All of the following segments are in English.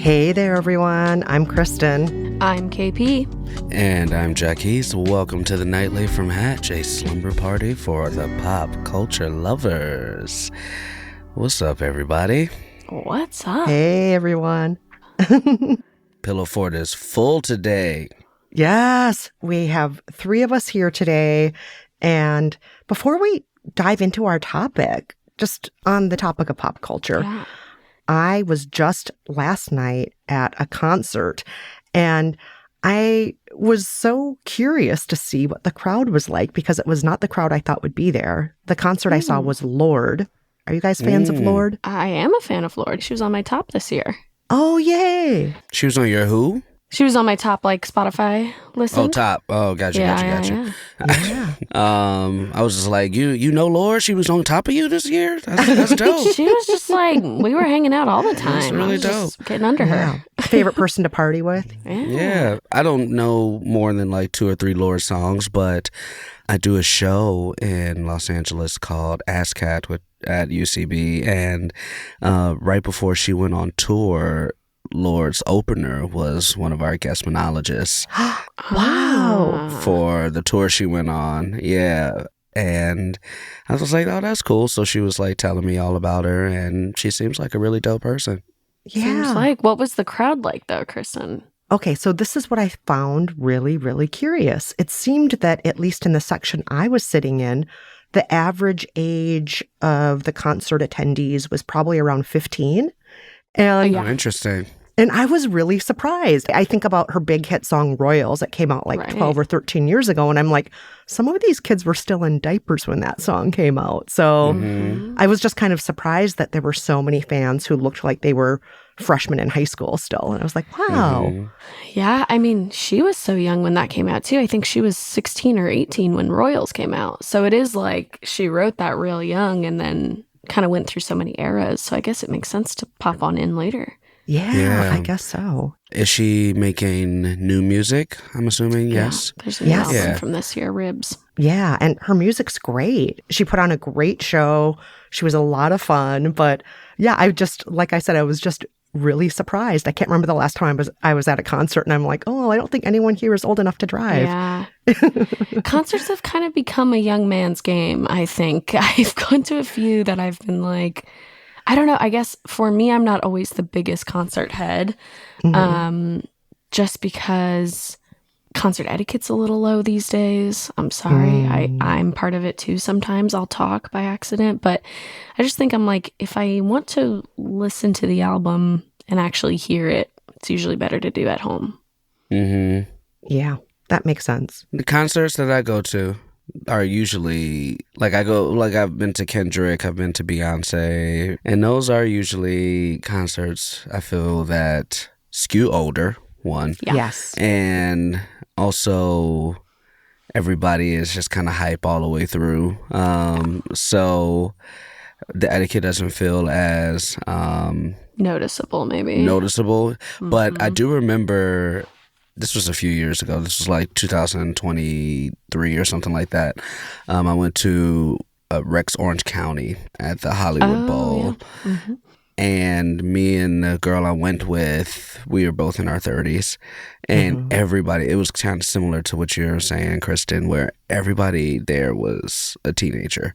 Hey there, everyone. I'm Kristen. I'm KP. And I'm Jacquis. Welcome to the Nightly from Hatch, a slumber party for the pop culture lovers. What's up, everybody? What's up? Hey, everyone. Pillow Fort is full today. Yes, we have 3 of us here today. And before we dive into our topic, just on the topic of pop culture, I was just last night at a concert, and I was so curious to see what the crowd was like because it was not the crowd I thought would be there. The concert I saw was Lorde. Are you guys fans of Lorde? I am a fan of Lorde. She was on my top this year. Oh, yay. She was on your who? She was on my top, Spotify listen. Oh, top. Oh, gotcha. Yeah. I was just like, you know Lorde? She was on top of you this year? That's dope. She was just like, we were hanging out all the time. That's really I was dope. just getting under her. Favorite person to party with? Yeah. I don't know more than 2 or 3 Lorde songs, but I do a show in Los Angeles called ASCAT at UCB, and right before she went on tour, Lorde's opener was one of our guest monologists. Wow. For the tour she went on. Yeah. And I was like, oh, that's cool. So she was telling me all about her, and she seems like a really dope person. Yeah. Seems like. What was the crowd like, though, Kristen? Okay, so this is what I found really, really curious. It seemed that, at least in the section I was sitting in, the average age of the concert attendees was probably around 15. And Oh, interesting. And I was really surprised. I think about her big hit song, Royals, that came out 12 or 13 years ago. And I'm like, some of these kids were still in diapers when that song came out. So I was just kind of surprised that there were so many fans who looked like they were freshmen in high school still. And I was like, wow. Yeah, I mean, she was so young when that came out, too. I think she was 16 or 18 when Royals came out. So it is like she wrote that real young and then kind of went through so many eras. So I guess it makes sense to pop on in later. Yeah, I guess so. Is she making new music? I'm assuming, yes. There's a new album from this year, Ribs. Yeah, and her music's great. She put on a great show. She was a lot of fun. But yeah, like I said, I was just really surprised. I can't remember the last time I was at a concert, and I'm like, oh, I don't think anyone here is old enough to drive. Yeah. Concerts have kind of become a young man's game, I think. I've gone to a few that I've been like, I don't know. I guess for me, I'm not always the biggest concert head, just because concert etiquette's a little low these days. I'm sorry. I'm part of it too. Sometimes I'll talk by accident, but I just think I'm like, if I want to listen to the album and actually hear it, it's usually better to do at home. Mm-hmm. Yeah, that makes sense. The concerts that I go to are usually I've been to Kendrick, I've been to Beyonce, and those are usually concerts I feel that skew older, one. Yeah. Yes. And also everybody is just kind of hype all the way through. So the etiquette doesn't feel as noticeable, maybe. But I do remember, this was a few years ago. This was 2023 or something like that. I went to Rex Orange County at the Hollywood Bowl. Yeah. Mm-hmm. And me and the girl I went with, we were both in our 30s. And everybody, it was kind of similar to what you're saying, Kristen, where everybody there was a teenager.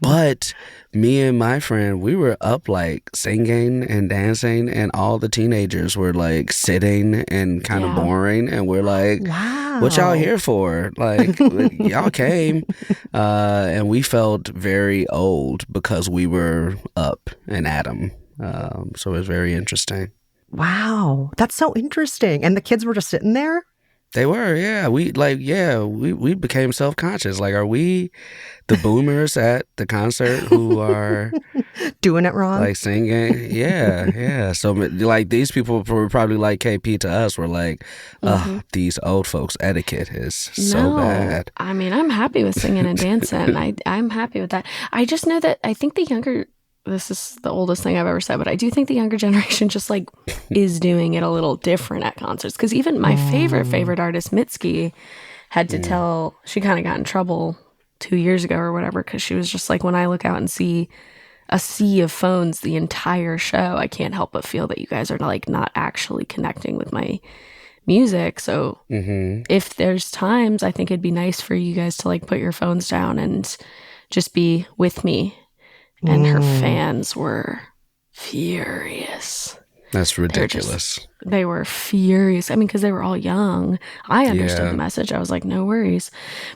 But me and my friend, we were up singing and dancing, and all the teenagers were sitting and kind of boring. And we're like, wow, what y'all here for? Y'all came. And we felt very old because we were up and at 'em. So it was very interesting. Wow, that's so interesting. And the kids were just sitting there? They were, yeah. We became self-conscious. Are we the boomers at the concert who are doing it wrong? Singing? Yeah. So these people were probably like KP to us. We're these old folks' etiquette is so bad. I mean, I'm happy with singing and dancing. I'm happy with that. I just know that I think the younger, this is the oldest thing I've ever said, but I do think the younger generation just is doing it a little different at concerts. Because even my favorite artist, Mitski, had to tell, she kind of got in trouble 2 years ago or whatever, because she was just when I look out and see a sea of phones the entire show, I can't help but feel that you guys are like not actually connecting with my music. So if there's times, I think it'd be nice for you guys to like put your phones down and just be with me. And her fans were furious. That's ridiculous. They were furious. I mean, because they were all young. I understood the message. I was like, no worries.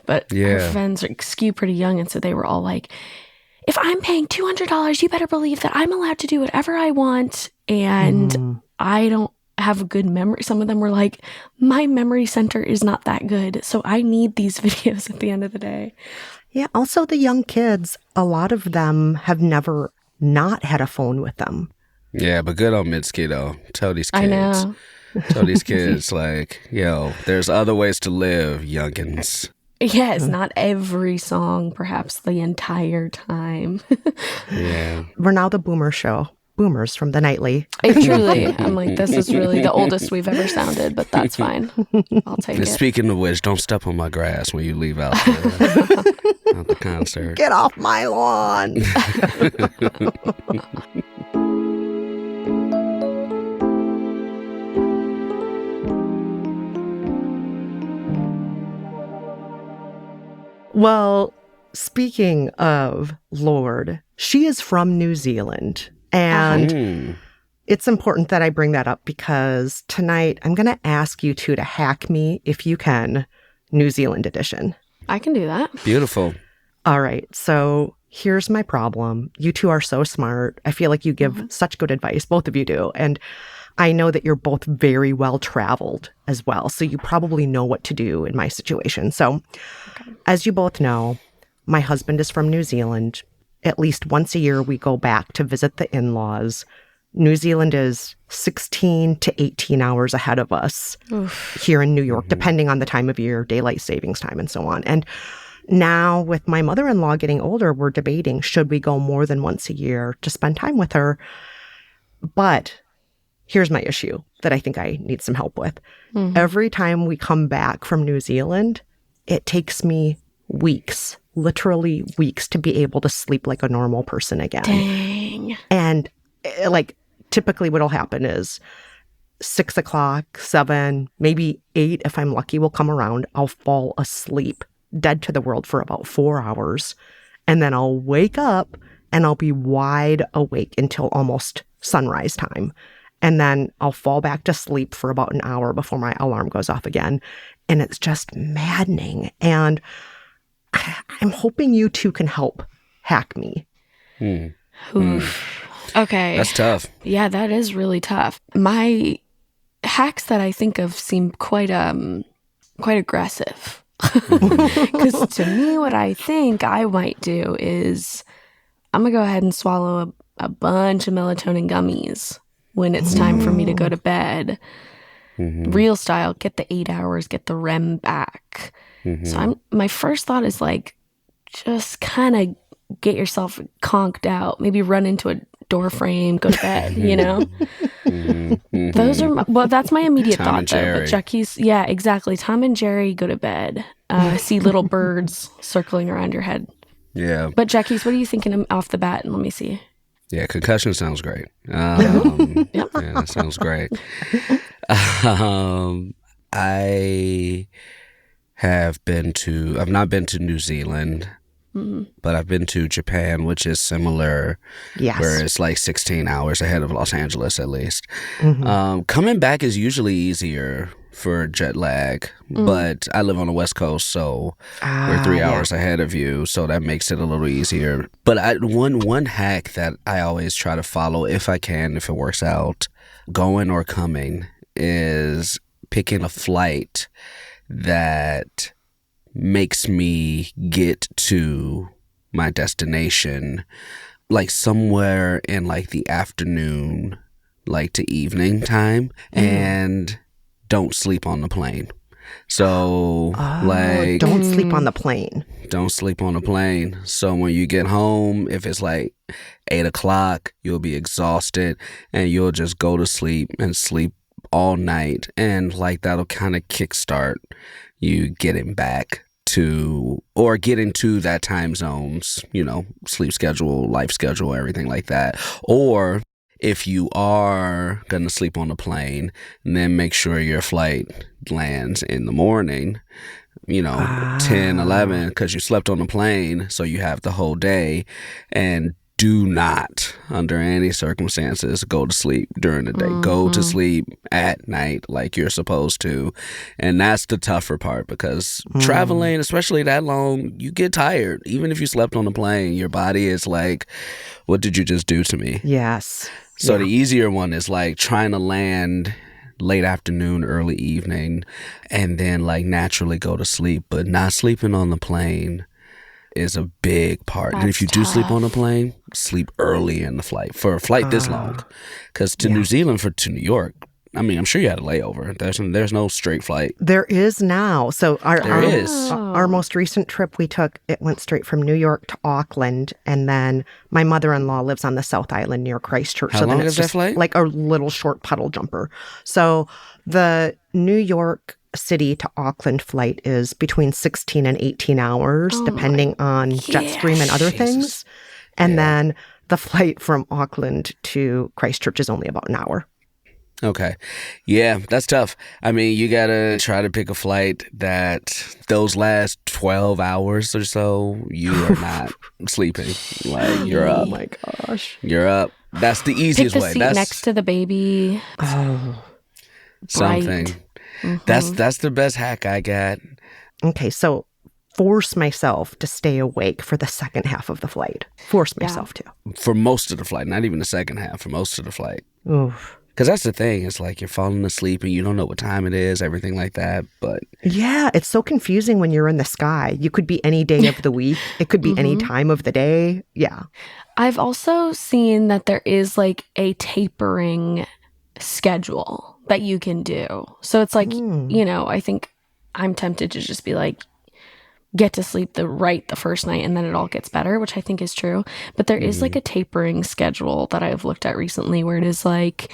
But her fans are skew pretty young. And so they were all like, if I'm paying $200, you better believe that I'm allowed to do whatever I want. And I don't have a good memory. Some of them were like, my memory center is not that good. So I need these videos at the end of the day. Yeah. Also, the young kids, a lot of them have never not had a phone with them. Yeah, but good on Mitski, though. Tell these kids. I know. Tell these kids, like, yo, there's other ways to live, youngins. Yeah, it's not every song, perhaps the entire time. Yeah. We're now the boomer show. Boomers from the nightly. Truly, I'm like, this is really the oldest we've ever sounded, but that's fine. I'll take And it. speaking of which, don't step on my grass when you leave out the concert. Get off my lawn. Well, speaking of Lorde, she is from New Zealand. And it's important that I bring that up because tonight I'm going to ask you two to hack me, if you can, New Zealand edition. I can do that. Beautiful. All right. So here's my problem. You two are so smart. I feel like you give such good advice. Both of you do. And I know that you're both very well traveled as well. So you probably know what to do in my situation. So as you both know, my husband is from New Zealand. At least once a year, we go back to visit the in-laws. New Zealand is 16 to 18 hours ahead of us here in New York, depending on the time of year, daylight savings time, and so on. And now with my mother-in-law getting older, we're debating, should we go more than once a year to spend time with her? But here's my issue that I think I need some help with. Every time we come back from New Zealand, it takes me weeks, literally weeks, to be able to sleep like a normal person again. Dang. And like typically what'll happen is 6 o'clock, 7, maybe 8, if I'm lucky, will come around. I'll fall asleep, dead to the world for about 4 hours. And then I'll wake up and I'll be wide awake until almost sunrise time. And then I'll fall back to sleep for about an hour before my alarm goes off again. And it's just maddening. And I'm hoping you two can help hack me. Okay. That's tough. Yeah, that is really tough. My hacks that I think of seem quite aggressive. Because to me, what I think I might do is I'm going to go ahead and swallow a bunch of melatonin gummies when it's time for me to go to bed. Real style, get the 8 hours, get the REM back. So my first thought is like, just kind of get yourself conked out, maybe run into a door frame, go to bed, you know? Those are, that's my immediate Tom thought and though. Jerry. But Jacquis, yeah, exactly. Tom and Jerry go to bed. See little birds circling around your head. Yeah. But Jacquis, what are you thinking off the bat? And let me see. Yeah, concussion sounds great. Yeah, that sounds great. I've not been to New Zealand, but I've been to Japan, which is similar. Yes. Where it's like 16 hours ahead of Los Angeles, at least. Coming back is usually easier for jet lag, but I live on the West Coast, so we're 3 hours ahead of you, so that makes it a little easier. But one hack that I always try to follow, if I can, if it works out, going or coming, is picking a flight that makes me get to my destination like somewhere in like the afternoon, like to evening time, and don't sleep on the plane. So don't sleep on the plane. Don't sleep on the plane. So when you get home, if it's like 8 o'clock, you'll be exhausted and you'll just go to sleep and sleep all night. And like that'll kind of kickstart you getting back to, or getting to that time zone's, sleep schedule, life schedule, everything like that. Or if you are going to sleep on the plane, then make sure your flight lands in the morning, 10, 11, because you slept on the plane, so you have the whole day. And do not, under any circumstances, go to sleep during the day. Mm-hmm. Go to sleep at night like you're supposed to. And that's the tougher part, because traveling, especially that long, you get tired. Even if you slept on the plane, your body is like, what did you just do to me? Yes. So the easier one is like trying to land late afternoon, early evening, and then like naturally go to sleep. But not sleeping on the plane is a big part. And if you do sleep on a plane, sleep early in the flight for a flight this long. Because to New Zealand to New York, I mean, I'm sure you had a layover. There's no straight flight. There is now. So our most recent trip we took, it went straight from New York to Auckland, and then my mother-in-law lives on the South Island near Christchurch. How long is that flight? Like a little short puddle jumper. So the New York City to Auckland flight is between 16 and 18 hours, depending on Jetstream and other things. And then the flight from Auckland to Christchurch is only about an hour. Okay. Yeah, that's tough. I mean, you got to try to pick a flight that those last 12 hours or so, you are not sleeping. Like, you're up. Oh, my gosh. You're up. That's the easiest way. Pick the seat next to the baby. Oh. Something. Mm-hmm. That's the best hack I got. Okay, so force myself to stay awake for the second half of the flight. Force myself to. For most of the flight, not even the second half, for most of the flight. Oof. Because that's the thing. It's like you're falling asleep and you don't know what time it is, everything like that. But yeah, it's so confusing when you're in the sky. You could be any day of the week. It could be any time of the day. Yeah. I've also seen that there is like a tapering schedule that you can do. So it's like, I think I'm tempted to just be like, get to sleep the first night and then it all gets better, which I think is true. But there is like a tapering schedule that I've looked at recently where it is like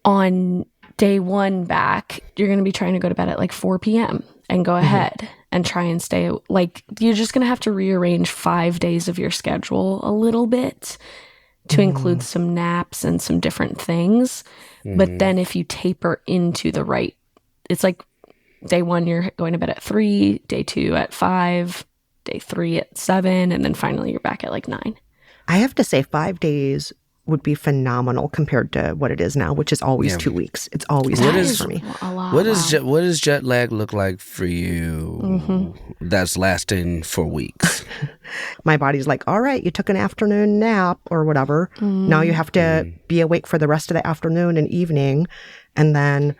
on day one back, you're going to be trying to go to bed at like 4 p.m. and go ahead and try and stay. Like, you're just going to have to rearrange 5 days of your schedule a little bit to include some naps and some different things. But then if you taper into the right, it's like day one, you're going to bed at 3, day 2 at 5, day 3 at 7, and then finally you're back at like 9. I have to say 5 days would be phenomenal compared to what it is now, which is always 2 weeks. It's always 2 weeks for me. What does jet lag look like for you that's lasting for weeks? My body's like, all right, you took an afternoon nap or whatever. Now you have to be awake for the rest of the afternoon and evening, and then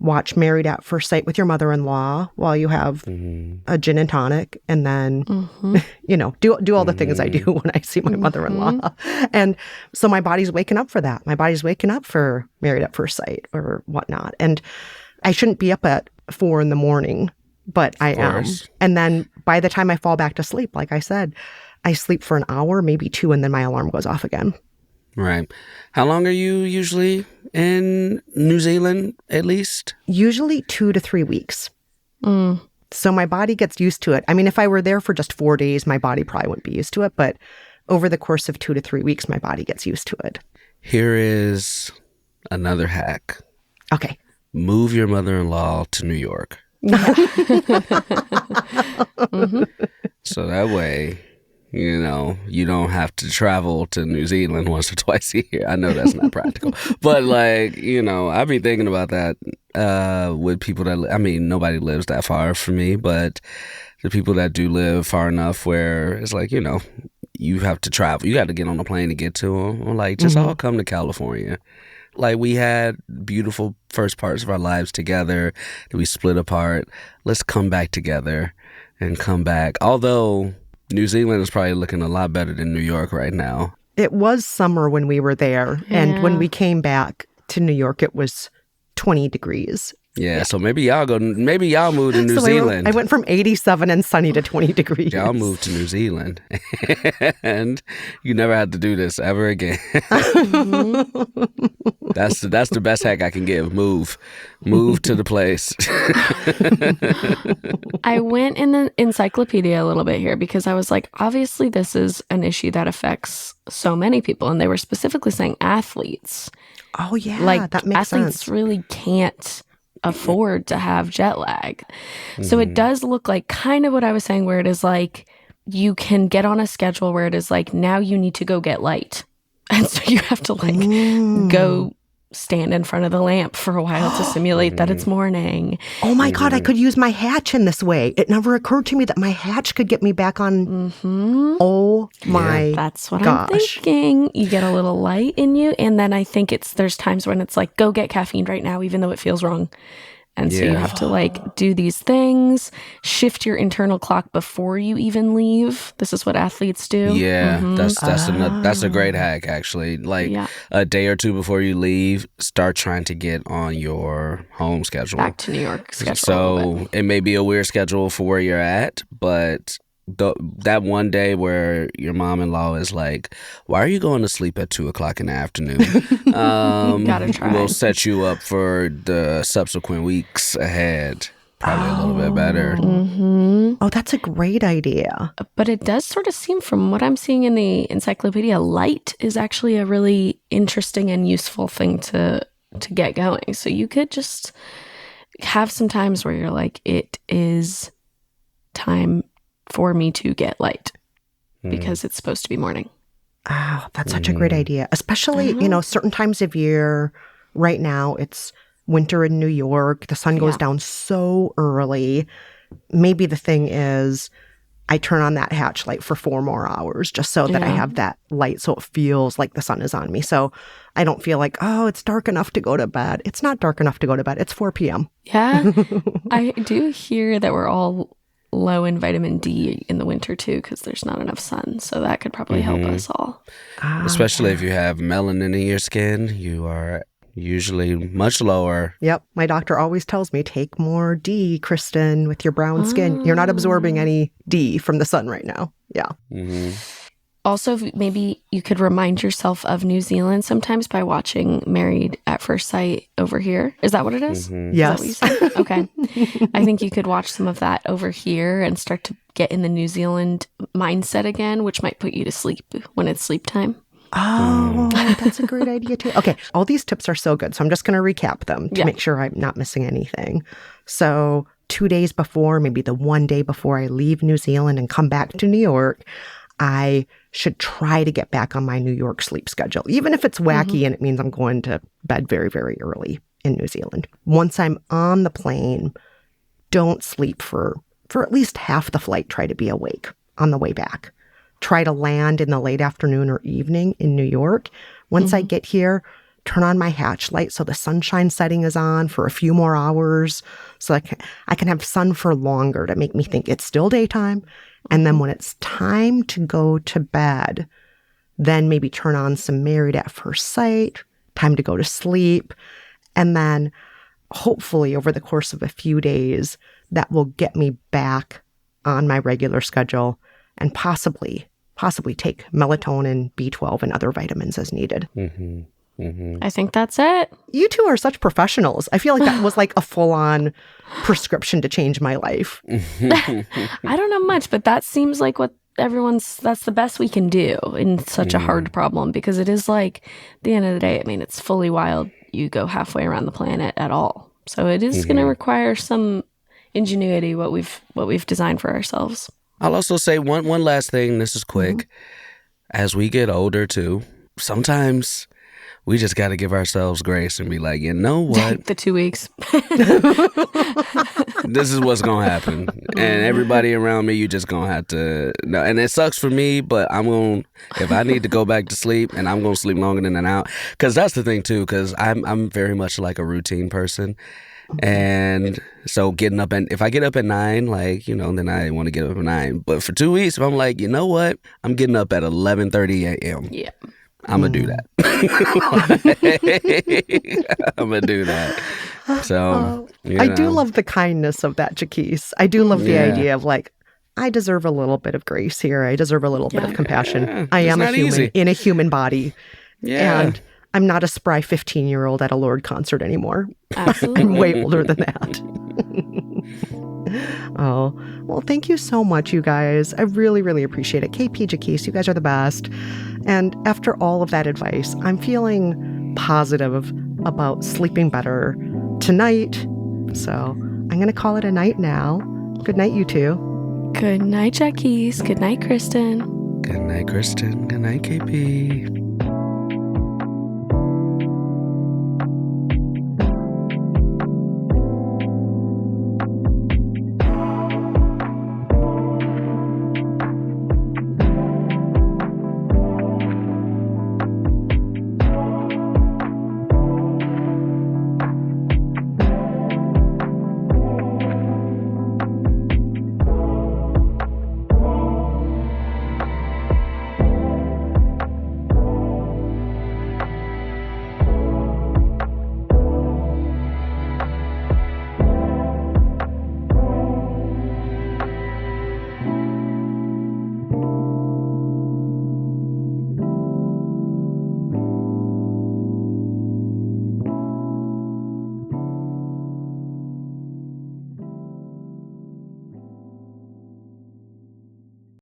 watch Married at First Sight with your mother-in-law while you have a gin and tonic, and then, do all the things I do when I see my mother-in-law. And so my body's waking up for that. My body's waking up for Married at First Sight or whatnot. And I shouldn't be up at 4 a.m, but I am. And then by the time I fall back to sleep, like I said, I sleep for an hour, maybe 2, and then my alarm goes off again. Right. How long are you usually in New Zealand, at least? Usually 2 to 3 weeks. So my body gets used to it. I mean, if I were there for just 4 days, my body probably wouldn't be used to it. But over the course of 2 to 3 weeks, my body gets used to it. Here is another hack. Okay. Move your mother-in-law to New York. So that way, you don't have to travel to New Zealand once or twice a year. I know that's not practical. But I've been thinking about that with people nobody lives that far from me, but the people that do live far enough where it's like, you have to travel. You got to get on a plane to get to them. I'm like, just all come to California. Like, we had beautiful first parts of our lives together. We split apart. Let's come back together and come back. Although New Zealand is probably looking a lot better than New York right now. It was summer when we were there. And when we came back to New York, it was 20 degrees. Yeah, so maybe y'all move to New Zealand. I went from 87 and sunny to 20 degrees. Y'all moved to New Zealand. And you never had to do this ever again. That's the best hack I can give. Move to the place. I went in the encyclopedia a little bit here because I was like, obviously this is an issue that affects so many people. And they were specifically saying athletes. Oh, yeah, like, that makes athletes sense. really can't afford to have jet lag. So it does look like kind of what I was saying, where it is like you can get on a schedule where it is like, now you need to go get light. And so you have to like go stand in front of the lamp for a while to simulate that it's morning. Oh my God, I could use my hatch in this way. It never occurred to me that my hatch could get me back on. Oh my That's what gosh. I'm thinking. You get a little light in you. And then I think there's times when it's like, go get caffeine right now, even though it feels wrong. And so you have to like do these things, shift your internal clock before you even leave. This is what athletes do. Yeah, that's a great hack, actually. Like a day or two before you leave, start trying to get on your home schedule. Back to New York schedule. So it may be a weird schedule for where you're at, but that one day where your mom-in-law is like, why are you going to sleep at 2:00 in the afternoon? Gotta try. We'll set you up for the subsequent weeks ahead. Probably a little bit better. Oh, that's a great idea. But it does sort of seem, from what I'm seeing in the encyclopedia, light is actually a really interesting and useful thing to get going. So you could just have some times where you're like, it is time for me to get light because it's supposed to be morning. Oh, that's such a great idea. Especially, certain times of year. Right now, it's winter in New York. The sun goes down so early. Maybe the thing is, I turn on that hatch light for 4 more hours just so that I have that light so it feels like the sun is on me. So I don't feel like, oh, it's dark enough to go to bed. It's not dark enough to go to bed. It's 4 p.m. Yeah. I do hear that we're all low in vitamin D in the winter too because there's not enough sun. So that could probably help us all. Especially if you have melanin in your skin, you are usually much lower. Yep. My doctor always tells me, take more D, Kristen, with your brown skin. You're not absorbing any D from the sun right now. Yeah. Also, maybe you could remind yourself of New Zealand sometimes by watching Married at First Sight over here. Is that what it is? Yes. Is that what you said? Okay. I think you could watch some of that over here and start to get in the New Zealand mindset again, which might put you to sleep when it's sleep time. Oh, that's a great idea too. Okay, all these tips are so good. So I'm just going to recap them to make sure I'm not missing anything. So 2 days before, maybe the one day before I leave New Zealand and come back to New York, I should try to get back on my New York sleep schedule, even if it's wacky and it means I'm going to bed very, very early in New Zealand. Once I'm on the plane, don't sleep for at least half the flight. Try to be awake on the way back. Try to land in the late afternoon or evening in New York. Once I get here, turn on my hatch light so the sunshine setting is on for a few more hours so I can have sun for longer to make me think it's still daytime. And then when it's time to go to bed, then maybe turn on some Married at First Sight, time to go to sleep. And then hopefully over the course of a few days, that will get me back on my regular schedule and possibly take melatonin, B12, and other vitamins as needed. I think that's it. You two are such professionals. I feel like that was like a full-on prescription to change my life. I don't know much, but that seems like what that's the best we can do in such a hard problem, because it is like, at the end of the day, I mean, it's fully wild. You go halfway around the planet at all. So it is going to require some ingenuity, what we've designed for ourselves. I'll also say one last thing. This is quick. As we get older too, sometimes we just got to give ourselves grace and be like, you know what? The 2 weeks. This is what's going to happen. And everybody around me, you just going to have to know. And it sucks for me, but if I need to go back to sleep, and I'm going to sleep longer than an hour. Because that's the thing too, because I'm very much like a routine person. And so getting up, and if I get up at 9, then I want to get up at 9. But for 2 weeks, if I'm like, you know what? I'm getting up at 11:30 a.m. Yeah. I'm going to do that. I'm going to do that. So I do love the kindness of that, Jacquis. I do love the idea of like, I deserve a little bit of grace here. I deserve a little bit of compassion. Yeah, I am a human easy. in a human body. Yeah. And I'm not a spry 15-year-old at a Lorde concert anymore. Absolutely. I'm way older than that. Oh, well, thank you so much, you guys. I really, really appreciate it. KP, Jacquis, you guys are the best. And after all of that advice, I'm feeling positive about sleeping better tonight. So I'm going to call it a night now. Good night, you two. Good night, Jacquis. Good night, Kristen. Good night, Kristen. Good night, KP.